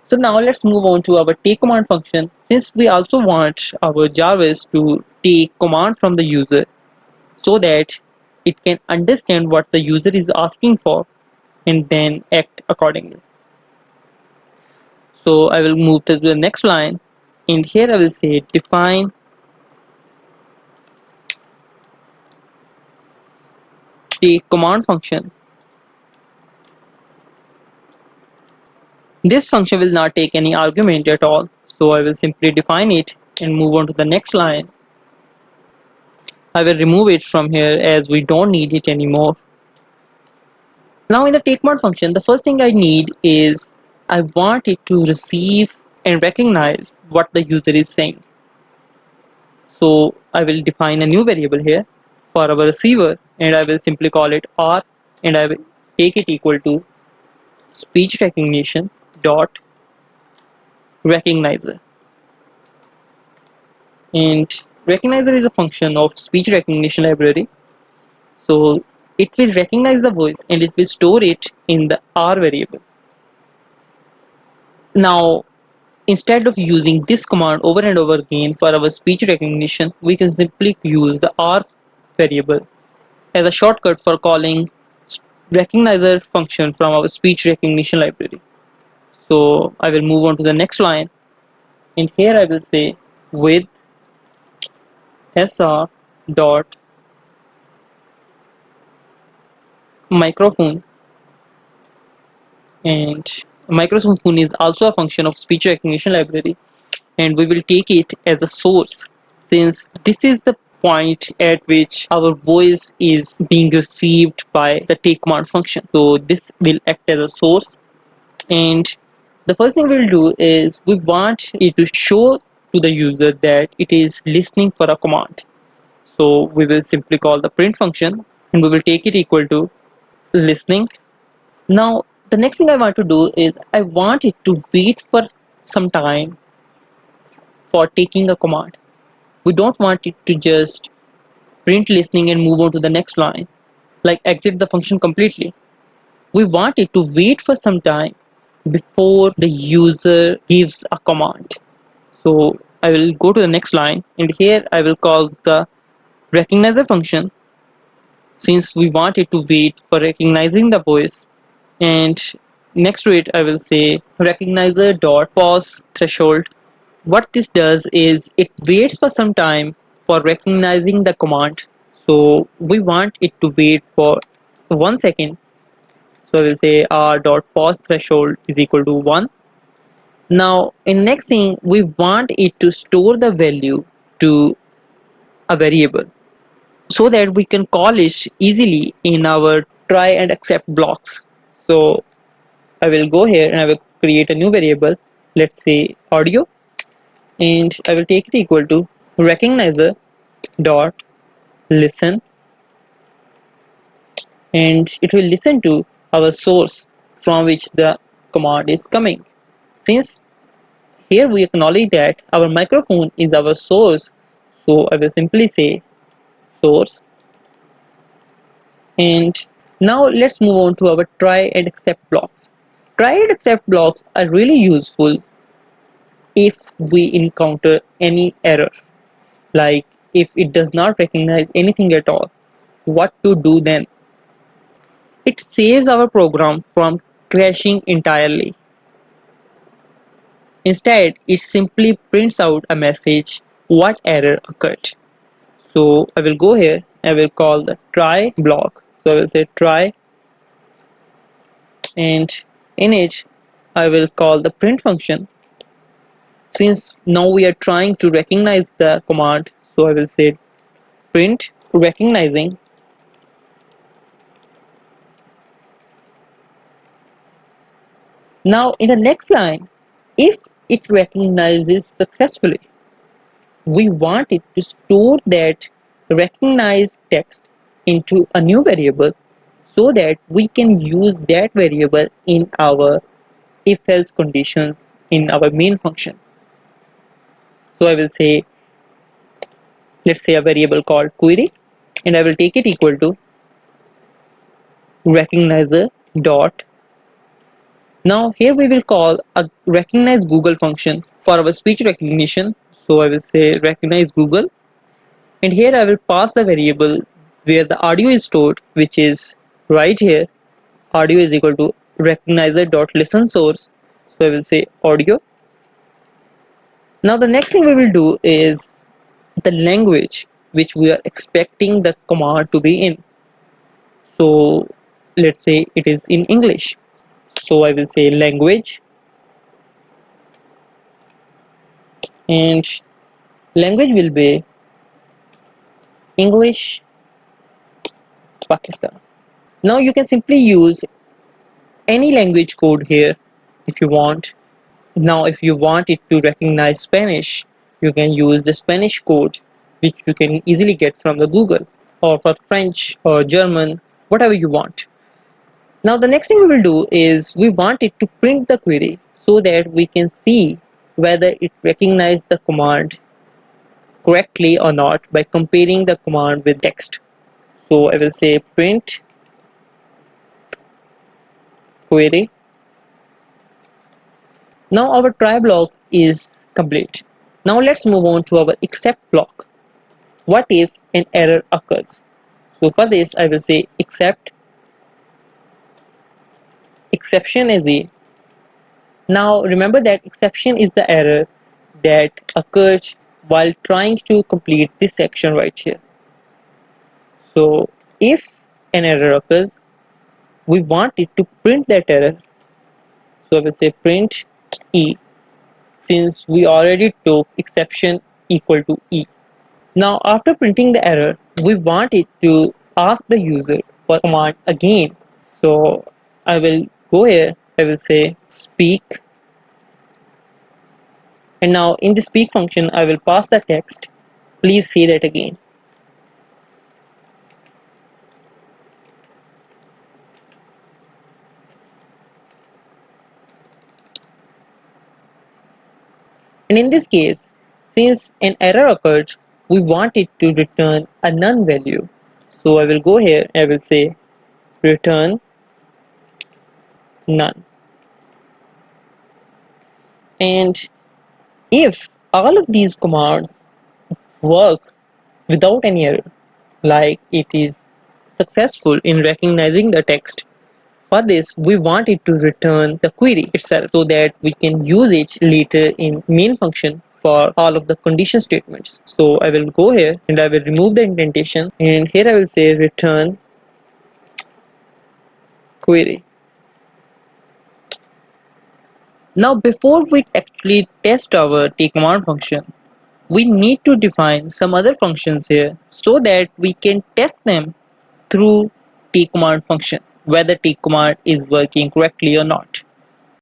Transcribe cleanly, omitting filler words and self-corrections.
So now let's move on to our take command function. Since we also want our Jarvis to take command from the user so that it can understand what the user is asking for and then act accordingly. So I will move to the next line, and here I will say define take command function. This function will not take any argument at all, so I will simply define it and move on to the next line. I will remove it from here as we don't need it anymore. Now in the take mode function, the first thing I need is I want it to receive and recognize what the user is saying. So I will define a new variable here for our receiver, and I will simply call it R, and I will take it equal to speech recognition dot recognizer. And recognizer is a function of speech recognition library. So it will recognize the voice and it will store it in the R variable. Now instead of using this command over and over again for our speech recognition, we can simply use the R variable as a shortcut for calling recognizer function from our speech recognition library. So I will move on to the next line, and here I will say with sr dot microphone, and microphone is also a function of speech recognition library, and we will take it as a source since this is the point at which our voice is being received by the take command function. So this will act as a source, and the first thing we'll do is we want it to show to the user that it is listening for a command. So we will simply call the print function and we will take it equal to listening. Now the next thing I want to do is I want it to wait for some time for taking a command. We don't want it to just print listening and move on to the next line, like exit the function completely. We want it to wait for some time before the user gives a command. So I will go to the next line, and here I will call the recognizer function since we want it to wait for recognizing the voice, and next to it I will say recognizer dot pause threshold. What this does is it waits for some time for recognizing the command. So we want it to wait for 1 second. So I will say r dot pause threshold is equal to 1. Now in next thing we want it to store the value to a variable so that we can call it easily in our try and accept blocks. So I will go here and I will create a new variable, let's say audio, and I will take it equal to recognizer dot listen, and it will listen to our source from which the command is coming. Since here we acknowledge that our microphone is our source, so I will simply say source. And now let's move on to our try and accept blocks. Try and accept blocks are really useful if we encounter any error, like if it does not recognize anything at all. What to do then? It saves our program from crashing entirely. Instead, it simply prints out a message what error occurred. So I will go here, I will call the try block. So I will say try, and in it I will call the print function. Since now we are trying to recognize the command, so I will say print recognizing. Now in the next line, if it recognizes successfully, we want it to store that recognized text into a new variable so that we can use that variable in our if else conditions in our main function. So I will say, let's say a variable called query, and I will take it equal to recognizer dot Now here we will call a recognize Google function for our speech recognition. So I will say recognize Google, and here I will pass the variable where the audio is stored, which is right here. Audio is equal to recognizer.listen source. So I will say audio. Now the next thing we will do is the language which we are expecting the command to be in. So let's say it is in English. So I will say language, and language will be English Pakistan. Now you can simply use any language code here if you want. Now if you want it to recognize Spanish, you can use the Spanish code which you can easily get from the Google, or for French or German, whatever you want. Now the next thing we will do is we want it to print the query so that we can see whether it recognized the command correctly or not by comparing the command with text. So I will say print query. Now our try block is complete. Now let's move on to our except block. What if an error occurs? So for this I will say except exception is a. Now remember that exception is the error that occurs while trying to complete this section right here. So if an error occurs, we want it to print that error. So I will say print E, since we already took exception equal to E. Now after printing the error, we want it to ask the user for command again. So I will go here, I will say speak, and now in the speak function I will pass the text, please say that again. And in this case, since an error occurred, we want it to return a none value. So I will go here, I will say return none. And if all of these commands work without any error, like it is successful in recognizing the text, for this we want it to return the query itself so that we can use it later in main function for all of the condition statements. So I will go here and I will remove the indentation, and here I will say return query. Now before we actually test our tcommand function, we need to define some other functions here so that we can test them through tcommand function, whether tcommand is working correctly or not.